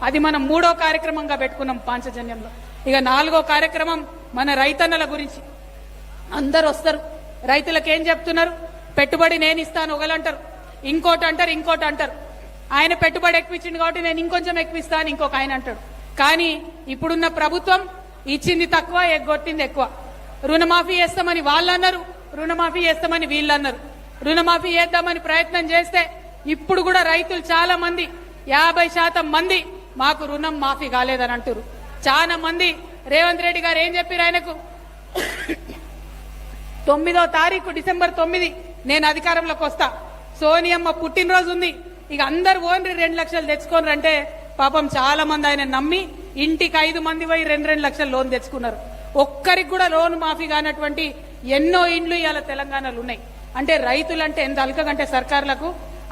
అది మనం 3వ కార్యక్రమంగా పెట్టుకున్నాం పాంచజన్యంలో. ఇక 4వ కార్యక్రమం మన రైతన్నల గురించి. అందరు వస్తారు, రైతులకు ఏం చెప్తున్నారు? పెట్టుబడి నేను ఇస్తాను ఒకలంటారు, ఇంకోటి అంటారు. ఆయన పెట్టుబడి ఎక్కువిచ్చింది కాబట్టి నేను ఇంకొంచెం ఎక్కువిస్తాను ఇంకొక ఆయన అంటాడు. కానీ ఇప్పుడున్న ప్రభుత్వం ఇచ్చింది తక్కువ, ఎగ్గొట్టింది ఎక్కువ. రుణమాఫీ చేస్తామని వాళ్ళు అన్నారు, రుణమాఫీ చేస్తామని వీళ్ళు అన్నారు. రుణమాఫీ చేద్దామని ప్రయత్నం చేస్తే ఇప్పుడు కూడా రైతులు చాలా మంది 50% మంది మాకు రుణం మాఫీ కాలేదని అంటారు. చాలా మంది రేవంత్ రెడ్డి గారు ఏం చెప్పారు? ఆయనకు 9వ తారీఖు డిసెంబర్ 9 నేను అధికారంలోకి వస్తా, సోనియమ్మ పుట్టినరోజు ఉంది, ఇక అందరు ఓన్రి 2 లక్షలు తెచ్చుకోనరంటే పాపం చాలా మంది ఆయన నమ్మి ఇంటికి 5 మంది పోయి 2 లక్షలు లోన్ తెచ్చుకున్నారు. ఒక్కరికి కూడా లోన్ మాఫీ కానటువంటి ఎన్నో ఇండ్లు ఇవాళ తెలంగాణలో ఉన్నాయి. అంటే రైతులంటే ఎంత అల్కగంటే సర్కారులకు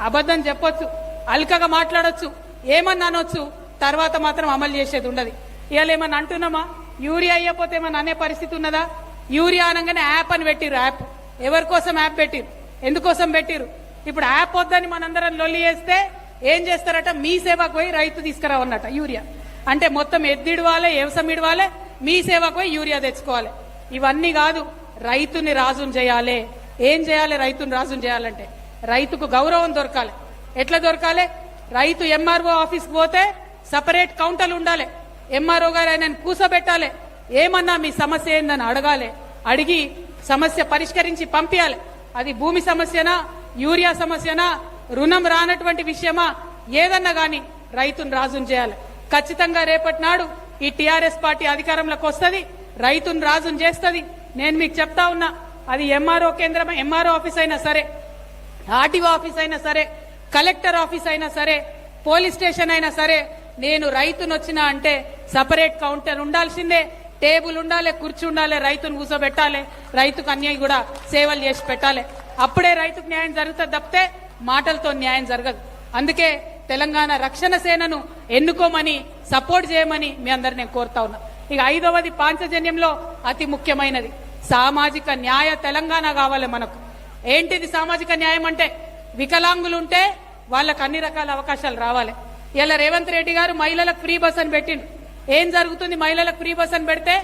అబద్ధం చెప్పొచ్చు, అల్కగా మాట్లాడొచ్చు, ఏమన్నా అనొచ్చు, తర్వాత మాత్రం అమలు చేసేది ఉండదు. ఇవాళ ఏమన్నా అంటున్నామా? యూరియా అయ్యపోతే ఏమన్నా అనే పరిస్థితి ఉన్నదా? యూరియా అనగానే యాప్ అని పెట్టిరు. యాప్ ఎవరి కోసం యాప్ పెట్టిరు? ఎందుకోసం పెట్టిరు? ఇప్పుడు యాప్ వద్దని మనందరం లొల్లి చేస్తే ఏం చేస్తారట? మీ సేవకు పోయి రైతు తీసుకురావన్నట యూరియా. అంటే మొత్తం ఎద్దిడవాలే, వ్యవసాయం ఇడవాలే, మీ సేవకు పోయి యూరియా తెచ్చుకోవాలి. ఇవన్నీ కాదు, రైతుని రాజుని చేయాలి. ఏం చేయాలి? రైతుని రాజుని చేయాలంటే రైతుకు గౌరవం దొరకాలి. ఎట్లా దొరకాలి? రైతు ఎంఆర్ఓ ఆఫీస్కి పోతే సపరేట్ కౌంటర్లు ఉండాలి. ఎంఆర్ఓ గారు ఆయనను కూసబెట్టాలి. ఏమన్నా మీ సమస్య ఏందని అడగాలి. అడిగి సమస్య పరిష్కరించి పంపించాలి. అది భూమి సమస్యనా, యూరియా సమస్యనా, రుణం రానటువంటి విషయమా, ఏదన్నా గాని రైతును రాజుని చేయాలి. ఖచ్చితంగా రేపటి నాడు ఈ టీఆర్ఎస్ పార్టీ అధికారంలోకి వస్తుంది, రైతును రాజుని చేస్తుంది. నేను మీకు చెప్తా ఉన్నా, అది ఎంఆర్ఓ కేంద్రం, ఎంఆర్ఓ ఆఫీస్ అయినా సరే, ఆర్టీఓ ఆఫీస్ అయినా సరే, కలెక్టర్ ఆఫీస్ అయినా సరే, పోలీస్ స్టేషన్ అయినా సరే, నేను రైతును వచ్చినా అంటే సపరేట్ కౌంటర్ ఉండాల్సిందే, టేబుల్ ఉండాలి, కుర్చీ ఉండాలి, రైతును కూర్చోబెట్టాలి, రైతుకు అన్యాయం కూడా సేవలు చేసి పెట్టాలి. అప్పుడే రైతుకు న్యాయం జరుగుతుంది తప్పితే మాటలతో న్యాయం జరగదు. అందుకే తెలంగాణ రక్షణ సేనను ఎన్నుకోమని, సపోర్ట్ చేయమని మీ అందరు నేను కోరుతా ఉన్నా. ఇక 5వది పాంచజన్యంలో అతి ముఖ్యమైనది సామాజిక న్యాయ తెలంగాణ కావాలి మనకు. ఏంటిది సామాజిక న్యాయం అంటే? వికలాంగులు ఉంటే వాళ్ళకు అన్ని రకాల అవకాశాలు రావాలి. ఇలా రేవంత్ రెడ్డి గారు మహిళలకు ఫ్రీ బస్ అని పెట్టిండు. ఏం జరుగుతుంది? మహిళలకు ఫ్రీ బస్ అని పెడితే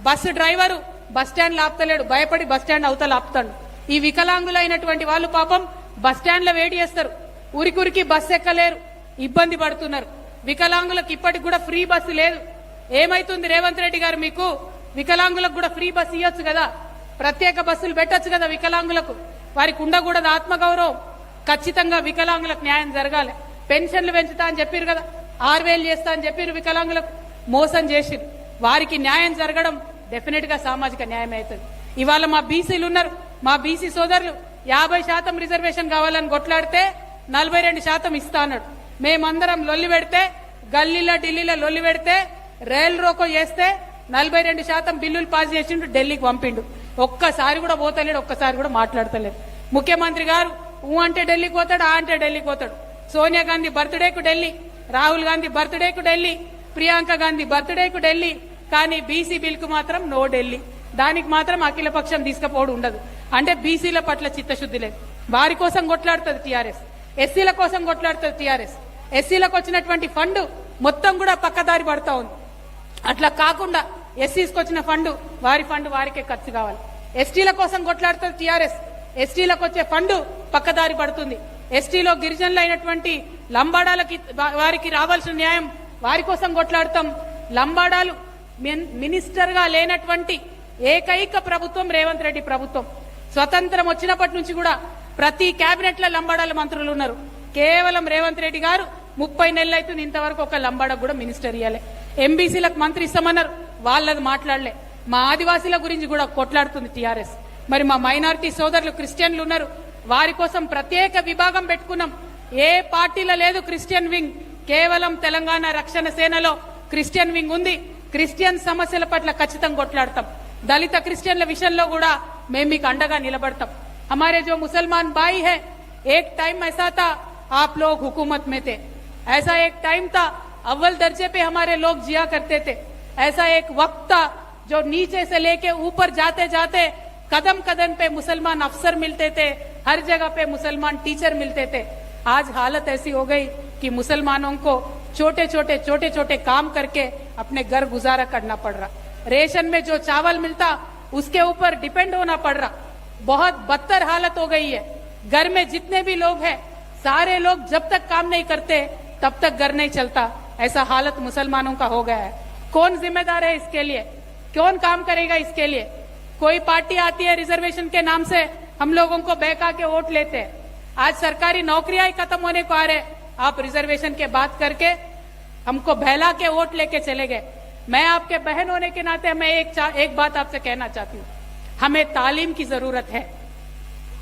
బస్సు డ్రైవరు బస్ స్టాండ్ ఆపుతలేడు, భయపడి బస్ స్టాండ్ అవతల ఆపుతాడు. ఈ వికలాంగులైనటువంటి వాళ్ళు పాపం బస్ స్టాండ్ లో వెయిట్ చేస్తారు, ఉరికి బస్సు ఎక్కలేరు, ఇబ్బంది పడుతున్నారు. వికలాంగులకు ఇప్పటికి కూడా ఫ్రీ బస్సు లేదు. ఏమైతుంది రేవంత్ రెడ్డి గారు? మీకు వికలాంగులకు కూడా ఫ్రీ బస్సు ఇవ్వచ్చు కదా, ప్రత్యేక బస్సులు పెట్టొచ్చు కదా వికలాంగులకు. వారికి ఉండకూడదు ఆత్మగౌరవం. ఖచ్చితంగా వికలాంగులకు న్యాయం జరగాలి. పెన్షన్లు పెంచుతా అని చెప్పారు కదా, 6000 చేస్తా అని చెప్పారు, వికలాంగులకు మోసం చేసిరు. వారికి న్యాయం జరగడం డెఫినెట్ గా సామాజిక న్యాయం అవుతుంది. ఇవాళ మా బీసీలు ఉన్నారు, మా బీసీ సోదరులు 50% రిజర్వేషన్ కావాలని కొట్లాడితే 42% ఇస్తా అన్నాడు. మేమందరం లొల్లి పెడితే, గల్లీలో ఢిల్లీలో లొల్లి పెడితే, రైల్ రోకో చేస్తే 42% బిల్లులు పాస్ చేసిండు, ఢిల్లీకి పంపిండు. ఒక్కసారి కూడా పోతలేడు, ఒక్కసారి కూడా మాట్లాడతలేడు. ముఖ్యమంత్రి గారు ఊ అంటే ఢిల్లీకి పోతాడు, ఆ అంటే ఢిల్లీకి పోతాడు. సోనియా గాంధీ బర్త్డేకు ఢిల్లీ, రాహుల్ గాంధీ బర్త్డేకు ఢిల్లీ, ప్రియాంక గాంధీ బర్త్డేకు ఢిల్లీ. కానీ బీసీ బిల్కు మాత్రం నో ఢిల్లీ. దానికి మాత్రం అఖిలపక్షం తీసుకుపోవడం ఉండదు. అంటే బీసీల పట్ల చిత్తశుద్ధి లేదు. వారి కోసం కొట్లాడుతుంది టీఆర్ఎస్, ఎస్సీల కోసం కొట్లాడుతుంది టీఆర్ఎస్. ఎస్సీలకు వచ్చినటువంటి ఫండ్ మొత్తం కూడా పక్కదారి పడతా ఉంది. అట్లా కాకుండా ఎస్సీస్కి వచ్చిన ఫండ్ వారికే ఖర్చు కావాలి. ఎస్టీల కోసం కొట్లాడుతుంది టీఆర్ఎస్, ఎస్టీలకు వచ్చే ఫండ్ పక్కదారి పడుతుంది. ఎస్టీలో గిరిజనులు అయినటువంటి లంబాడాలకి వారికి రావాల్సిన న్యాయం వారి కోసం కొట్లాడతాం. లంబాడాలు మినిస్టర్ గా లేనటువంటి ఏకైక ప్రభుత్వం రేవంత్ రెడ్డి ప్రభుత్వం. స్వతంత్రం వచ్చినప్పటి నుంచి కూడా ప్రతి కేబినెట్ లో లంబాడాల మంత్రులు ఉన్నారు. కేవలం రేవంత్ రెడ్డి గారు 30 నెలలు అవుతుంది ఇంతవరకు ఒక లంబాడకు కూడా మినిస్టర్ ఇవ్వలే. ఎంబీసీలకు మంత్రి ఇస్తామన్నారు, వాళ్ళది మాట్లాడలే. మా ఆదివాసీల గురించి కూడా కొట్లాడుతుంది టీఆర్ఎస్. మరి మా మైనారిటీ సోదరులు క్రిస్టియన్లు ఉన్నారు, వారి కోసం ప్రత్యేక విభాగం పెట్టుకున్నాం. ఏ పార్టీలో లేదు క్రిస్టియన్ వింగ్, కేవలం తెలంగాణ రక్షణ సేనలో క్రిస్టియన్ వింగ్ ఉంది. క్రిస్టియన్ సమస్యల పట్ల ఖచ్చితంగా కొట్లాడతాం. దళిత క్రిస్టియన్ల విషయంలో కూడా మేము మీకు అండగా నిలబడతాం. हमारे जो मुसलमान भाई है, एक टाइम ऐसा था आप लोग हुकूमत में थे, ऐसा एक टाइम था अव्वल दर्जे पे हमारे लोग जिया करते थे, ऐसा एक वक्त था जो नीचे से लेके ऊपर जाते जाते कदम कदम पे मुसलमान अफसर मिलते थे, हर जगह पे मुसलमान टीचर मिलते थे. आज हालत ऐसी हो गई कि मुसलमानों को छोटे छोटे काम करके अपने घर गुजारा करना पड़ रहा। रेशन में जो चावल मिलता उसके ऊपर डिपेंड होना पड़ रहा। बहुत बदतर हालत हो गई है। घर में जितने भी लोग हैं सारे लोग जब तक काम नहीं करते तब तक घर नहीं चलता। ऐसा हालत मुसलमानों का हो गया है। कौन जिम्मेदार है इसके लिए? कौन काम करेगा इसके लिए? कोई पार्टी आती है रिजर्वेशन के नाम से हम लोगों को बहका के वोट लेते हैं। आज सरकारी नौकरियां ही खत्म होने को आ रहे, आप रिजर्वेशन के बात करके हमको बहला के वोट लेके चले गए। मैं आपके बहन होने के नाते मैं एक बात आपसे कहना चाहती हूँ, हमें तालीम की जरूरत है,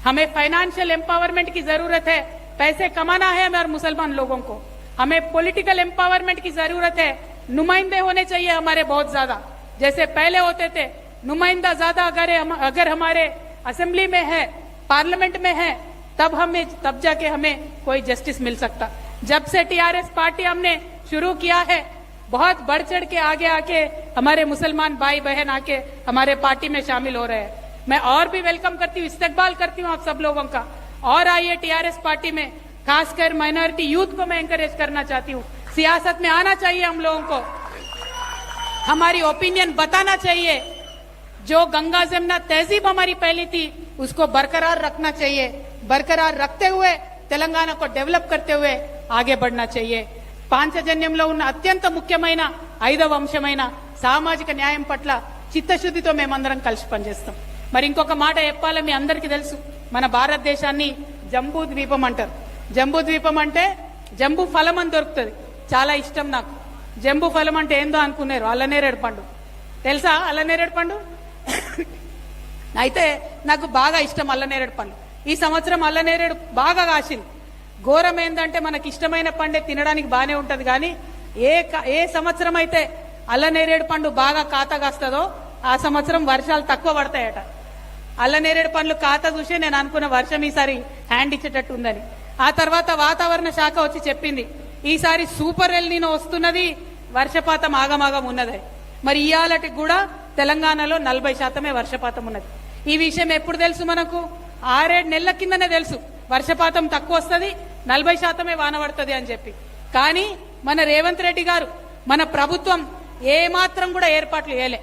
हमें फाइनेंशियल एम्पावरमेंट की जरूरत है। पैसे कमाना है हमारे मुसलमान लोगों को, हमें पॉलिटिकल एम्पावरमेंट की जरूरत है। नुमाइंदे होने चाहिए हमारे बहुत ज्यादा, जैसे पहले होते थे। नुमाइंदा ज्यादा अगर हमारे असेंबली में है, पार्लियामेंट में है, तब जाके हमें कोई जस्टिस मिल सकता। जब से टीआरएस पार्टी हमने शुरू किया है, बहुत बढ़ चढ़ के आगे आके हमारे मुसलमान भाई बहन आके हमारे पार्टी में शामिल हो रहे हैं। मैं और भी वेलकम करती हूँ, इस्तकबाल करती हूँ आप सब लोगों का। और आइए टीआरएस पार्टी में, खासकर माइनॉरिटी यूथ को मैं एंकरेज करना चाहती हूँ। सियासत में आना चाहिए हम लोगों को, हमारी ओपिनियन बताना चाहिए। जो गंगा जमुना तहजीब हमारी पहली थी उसको बरकरार रखना चाहिए। बरकरार रखते हुए తెలంగాణ को डेवलप करते हुए आगे बढ़ना चाहिए। పాంచజన్యంలో ఉన్న అత్యంత ముఖ్యమైన 5వ అంశమైన సామాజిక న్యాయం పట్ల చిత్తశుద్ధితో మేమందరం కలిసి పనిచేస్తాం। మరి ఇంకొక మాట చెప్పాలి, మీ అందరికీ తెలుసు మన భారతదేశాన్ని జంబూ ద్వీపం అంటారు। జంబూ ద్వీపం అంటే జంబూ ఫలం అని దొరుకుతుంది, చాలా ఇష్టం నాకు। జంబూ ఫలం అంటే ఏందో అనుకున్నారు, అల్లనేరేడు పండు తెలుసా? అల్లనేరేడు పండు అయితే నాకు బాగా ఇష్టం అల్లనేరేడు పండు। ఈ సంవత్సరం అల్లనేరేడు బాగా కాసింది। ఘోరం ఏంటంటే మనకి ఇష్టమైన పండే తినడానికి బానే ఉంటది, కానీ ఏ సంవత్సరం అయితే అల్లనేరేడు పండు బాగా కాత కాస్తుందో ఆ సంవత్సరం వర్షాలు తక్కువ పడతాయట। అల్లనేరేడు పండ్లు కాత చూసే నేను అనుకున్న వర్షం ఈసారి హ్యాండ్ ఇచ్చేటట్టు ఉందని। ఆ తర్వాత వాతావరణ శాఖ వచ్చి చెప్పింది ఈసారి సూపర్ ఎల్ నీనో వస్తున్నది, వర్షపాతం ఆగమాగం ఉన్నది। మరి ఇయాలటికి కూడా తెలంగాణలో 40% వర్షపాతం ఉన్నది। ఈ విషయం ఎప్పుడు తెలుసు మనకు? 6-7 నెలల కిందనే తెలుసు వర్షపాతం తక్కువ వస్తుంది, 40% వాన పడుతుంది అని చెప్పి। కానీ మన రేవంత్ రెడ్డి గారు, మన ప్రభుత్వం ఏమాత్రం కూడా ఏర్పాట్లు చేయలే।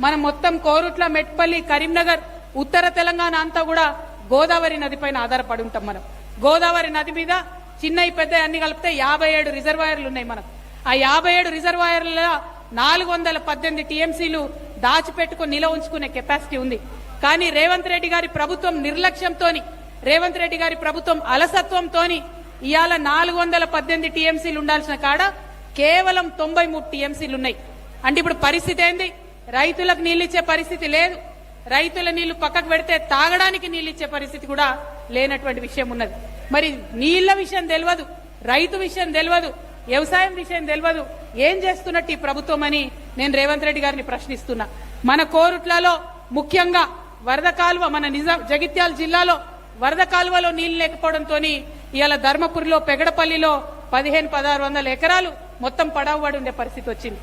మనం మొత్తం కోరుట్ల, మెట్పల్లి, కరీంనగర్, ఉత్తర తెలంగాణ అంతా కూడా గోదావరి నది పైన ఆధారపడి ఉంటాం। మనం గోదావరి నది మీద చిన్నవి పెద్ద అన్ని కలిపితే 57 రిజర్వాయర్లు ఉన్నాయి మనకు। ఆ 57 రిజర్వాయర్ల 418 టీఎంసీలు దాచిపెట్టుకుని నిల్వ ఉంచుకునే కెపాసిటీ ఉంది। కానీ రేవంత్ రెడ్డి గారి ప్రభుత్వం నిర్లక్ష్యంతోని, రేవంత్ రెడ్డి గారి ప్రభుత్వం అలసత్వంతోని ఇవాళ 418 టీఎంసీలు ఉండాల్సిన కాడ కేవలం 93 టీఎంసీలు ఉన్నాయి। అంటే ఇప్పుడు పరిస్థితి ఏంది? రైతులకు నీళ్లు ఇచ్చే పరిస్థితి లేదు, రైతుల నీళ్లు పక్కకు పెడితే తాగడానికి నీళ్లు ఇచ్చే పరిస్థితి కూడా లేనటువంటి విషయం ఉన్నది। మరి నీళ్ల విషయం తెలియదు, రైతు విషయం తెలియదు, వ్యవసాయం విషయం తెలియదు, ఏం చేస్తున్నట్టు ఈ ప్రభుత్వం అని నేను రేవంత్ రెడ్డి గారిని ప్రశ్నిస్తున్నా। మన కోరుట్లలో ముఖ్యంగా వరద కాలువ, మన జగిత్యాల జిల్లాలో వరద కాలువలో నీళ్లు లేకపోవడంతో ఇవాళ ధర్మపురిలో, పెగడపల్లిలో 1500-1600 ఎకరాలు మొత్తం పడవబడి ఉండే పరిస్థితి వచ్చింది।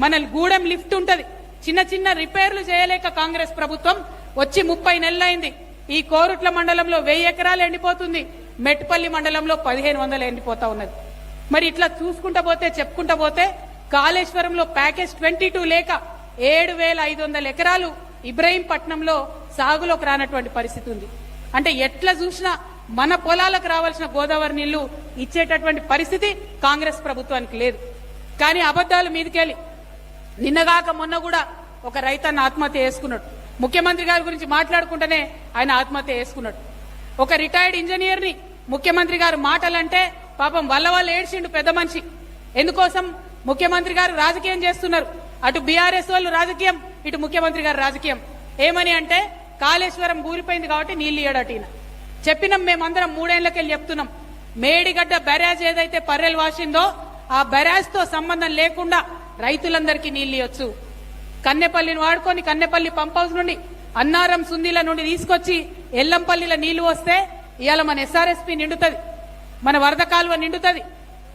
మన గూడెం లిఫ్ట్ ఉంటది, చిన్న చిన్న రిపేర్లు చేయలేక కాంగ్రెస్ ప్రభుత్వం వచ్చి 30 నెలలైంది। ఈ కోరుట్ల మండలంలో 1000 ఎకరాలు ఎండిపోతుంది, మెట్పల్లి మండలంలో 1500 ఎండిపోతా ఉన్నది। మరి ఇట్లా చూసుకుంటా పోతే, చెప్పుకుంటా పోతే కాళేశ్వరంలో ప్యాకేజ్ 22 లేక 7500 ఎకరాలు ఇబ్రహీంపట్నంలో సాగులోకి రానటువంటి పరిస్థితి ఉంది। అంటే ఎట్లా చూసినా మన పొలాలకు రావాల్సిన గోదావరి నీళ్లు ఇచ్చేటటువంటి పరిస్థితి కాంగ్రెస్ ప్రభుత్వానికి లేదు। కానీ అబద్దాలు మీదకెళ్ళి నిన్నగాక మొన్న కూడా ఒక రైతన్న ఆత్మహత్య చేసుకున్నాడు। ముఖ్యమంత్రి గారి గురించి మాట్లాడుకుంటేనే ఆయన ఆత్మహత్య చేసుకున్నాడు। ఒక రిటైర్డ్ ఇంజనీర్ ని ముఖ్యమంత్రి గారు మాటలంటే పాపం వల్ల ఏడ్చిండు పెద్ద మనిషి। ఎందుకోసం? ముఖ్యమంత్రి గారు రాజకీయం చేస్తున్నారు, అటు బీఆర్ఎస్ వాళ్ళు రాజకీయం, ఇటు ముఖ్యమంత్రి గారు రాజకీయం। ఏమని అంటే కాళేశ్వరం కూలిపోయింది కాబట్టి నీళ్లు ఇయ్యడట ఈయన। చెప్పినాం మేమందరం 3 ఏళ్లకెళ్ళి చెప్తున్నాం, మేడిగడ్డ బ్యారేజ్ ఏదైతే పర్రెలు వాసిందో ఆ బ్యారేజ్ తో సంబంధం లేకుండా రైతులందరికీ నీళ్లు ఇవ్వచ్చు। కన్నెపల్లిని వాడుకొని కన్నెపల్లి పంప్ హౌస్ నుండి, అన్నారం సుందీల నుండి తీసుకొచ్చి ఎల్లంపల్లిలో నీళ్లు వస్తే ఇవాళ మన ఎస్ఆర్ఎస్పీ నిండుతుంది, మన వరద కాలువ నిండుతుంది,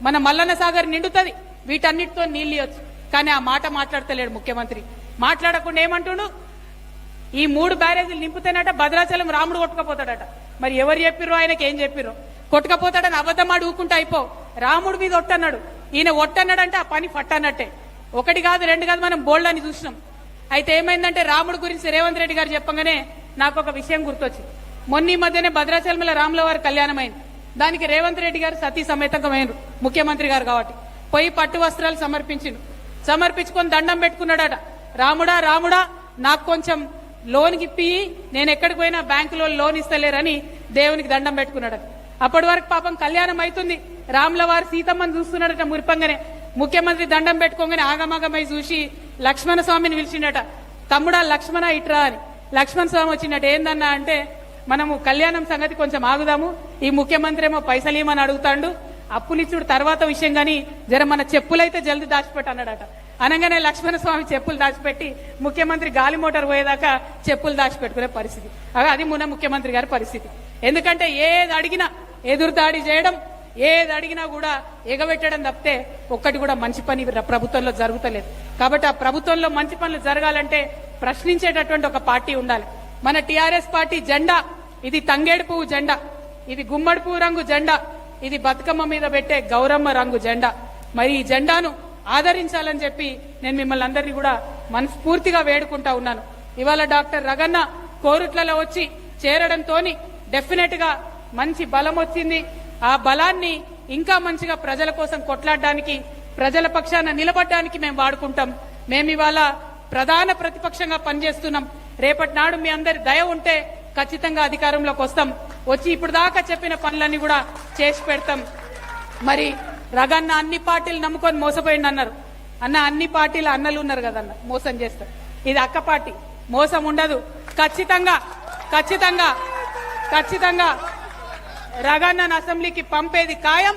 మన మల్లన్న సాగర్ నిండుతుంది, వీటన్నిటితో నీళ్లు ఇవ్వచ్చు। కానీ ఆ మాట మాట్లాడతలేడు ముఖ్యమంత్రి। మాట్లాడకుండా ఏమంటుండు? ఈ 3 బ్యారేజీలు నింపుతేనట భద్రాచలం రాముడు కొట్టుకపోతాడట। మరి ఎవరు చెప్పిర్రో, ఆయనకి ఏం చెప్పిర్రో? కొట్టుకపోతాడని అబద్ధం ఆడి ఊకుంటే అయిపో, రాముడి మీద ఒట్టన్నాడు, ఈయన ఒట్టన్నాడంటే ఆ పని ఫట్టన్నట్టే. ఒకటి కాదు రెండు కాదు, మనం బోల్డ్ అని చూసినాం. అయితే ఏమైందంటే రాముడు గురించి రేవంత్ రెడ్డి గారు చెప్పగానే నాకు ఒక విషయం గుర్తొచ్చింది. మొన్న ఈ మధ్యనే భద్రాచలంలో రాముల వారి కళ్యాణం అయింది. దానికి రేవంత్ రెడ్డి గారు సతీ సమేతంగా అయినరు, ముఖ్యమంత్రి గారు కాబట్టి. పోయి పట్టు వస్త్రాలు సమర్పించుకొని దండం పెట్టుకున్నాడట. రాముడా రాముడా నాకు కొంచెం లోన్ ఇప్పి, నేను ఎక్కడికి పోయినా బ్యాంకులో లోన్ ఇస్తలేరని దేవునికి దండం పెట్టుకున్నాడట. అప్పటి వరకు పాపం కళ్యాణం అవుతుంది, రాముల వారు సీతమ్మని చూస్తున్నాడట మురిపంగానే. ముఖ్యమంత్రి దండం పెట్టుకోగానే ఆగమాగమై చూసి లక్ష్మణ స్వామిని పిలిచిండట. తమ్ముడా లక్ష్మణ ఇట్రా అని. లక్ష్మణ స్వామి వచ్చిండట. ఏందన్నా అంటే, మనము కళ్యాణం సంగతి కొంచెం ఆగుదాము, ఈ ముఖ్యమంత్రి ఏమో పైసలు ఇవ్వమని అడుగుతాడు, అప్పులిచ్చుడు తర్వాత విషయం గాని జర మన చెప్పులైతే జల్దీ దాచిపెట్టి అన్నాడట. అనగానే లక్ష్మణ స్వామి చెప్పులు దాచిపెట్టి ముఖ్యమంత్రి గాలి మోటార్ పోయేదాకా చెప్పులు దాచిపెట్టుకునే పరిస్థితి. అది మన ముఖ్యమంత్రి గారి పరిస్థితి. ఎందుకంటే ఏది అడిగినా ఎదురుదాడి చేయడం, ఏది అడిగినా కూడా ఎగబెట్టడం తప్పితే ఒక్కటి కూడా మంచి పని ప్రభుత్వంలో జరుగుతలేదు. కాబట్టి ఆ ప్రభుత్వంలో మంచి పనులు జరగాలంటే ప్రశ్నించేటటువంటి ఒక పార్టీ ఉండాలి. మన టిఆర్ఎస్ పార్టీ జెండా ఇది తంగేడు పువ్వు జెండా, ఇది గుమ్మడి పువ్వు రంగు జెండా, ఇది బతుకమ్మ మీద పెట్టే గౌరమ్మ రంగు జెండా. మరి ఈ జెండాను ఆదరించాలని చెప్పి నేను మిమ్మల్ని అందరినీ కూడా మనస్ఫూర్తిగా వేడుకుంటా ఉన్నాను. ఇవాళ డాక్టర్ రగన్న కోరుట్లలో వచ్చి చేరడంతోని డెఫినెట్ గా మంచి బలం వచ్చింది. ఆ బలాన్ని ఇంకా మంచిగా ప్రజల కోసం కొట్లాడడానికి, ప్రజల పక్షాన నిలబడడానికి మేము వాడుకుంటాం. మేము ఇవాళ ప్రధాన ప్రతిపక్షంగా పనిచేస్తున్నాం. రేపటి నాడు మీ అందరి దయ ఉంటే ఖచ్చితంగా అధికారంలోకి వస్తాం. వచ్చి ఇప్పుడు దాకా చెప్పిన పనులన్నీ కూడా చేసి పెడతాం. మరి రగన్న అన్ని పార్టీలు నమ్ముకొని మోసపోయింది అన్నారు. అన్న అన్ని పార్టీల అన్నలు ఉన్నారు కదన్న, మోసం చేస్తారు. ఇది అక్క పార్టీ, మోసం ఉండదు. ఖచ్చితంగా ఖచ్చితంగా ఖచ్చితంగా రగన్నను అసెంబ్లీకి పంపేది ఖాయం.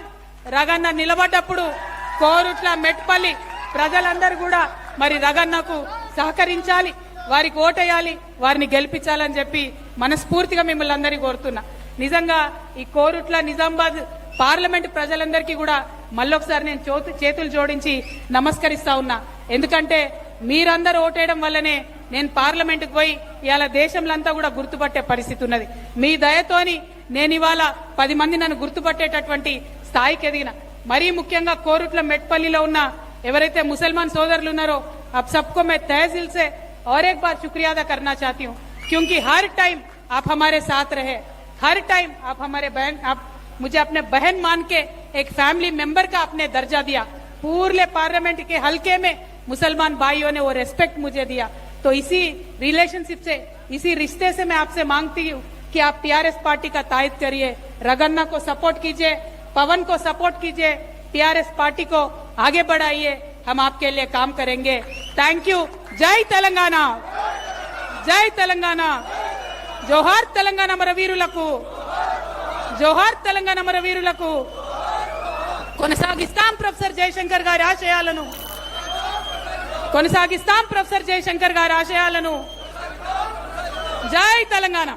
రగన్న నిలబడ్డప్పుడు కోరుట్ల మెట్పల్లి ప్రజలందరూ కూడా మరి రగన్నకు సహకరించాలి, వారికి ఓటేయాలి, వారిని గెలిపించాలని చెప్పి మనస్ఫూర్తిగా మిమ్మల్ని అందరినీ కోరుతున్నా. నిజంగా ఈ కోరుట్ల నిజామాబాద్ పార్లమెంట్ ప్రజలందరికీ కూడా మళ్ళొకసారి నేను చేతులు జోడించి నమస్కరిస్తా ఉన్నా. ఎందుకంటే మీరందరూ ఓటేయడం వల్లనే నేను పార్లమెంటుకు పోయి ఇవాళ దేశంలో అంతా కూడా గుర్తుపట్టే పరిస్థితి ఉన్నది. మీ దయతోని నేను ఇవాళ 10 మంది నన్ను గుర్తుపట్టేటటువంటి స్థాయికి ఎదిగిన. మరీ ముఖ్యంగా కోరుట్ల మెట్పల్లిలో ఉన్న ఎవరైతే ముసల్మాన్ సోదరులు ఉన్నారో अब सबको मैं तहे दिल से और एक बार शुक्रिया अदा करना चाहती हूँ, क्योंकि हर टाइम आप हमारे साथ रहे, हर टाइम आप हमारे बहन, आप मुझे अपने बहन मान के एक फैमिली मेंबर का आपने दर्जा दिया. पूरे पार्लियामेंट के हल्के में मुसलमान भाइयों ने वो रेस्पेक्ट मुझे दिया. तो इसी रिलेशनशिप से, इसी रिश्ते से मैं आपसे मांगती हूँ कि आप टीआरएस पार्टी का तायद करिए, रगन्ना को सपोर्ट कीजिए, पवन को सपोर्ट कीजिए, टीआरएस पार्टी को आगे बढ़ाइए. हम आपके लिए काम करेंगे. Thank you. जय तेलंगाना, जय तेलंगाना, जोहार तेलंगाना మన వీరులకు, జోహార్ తెలంగాణ మన వీరులకు. కొనసాగిస్తాం ప్రొఫెసర్ జయశంకర్ గారి ఆశయాలను, కొనసాగిస్తాం ప్రొఫెసర్ జయశంకర్ గారి ఆశయాలను. జై తెలంగాణ.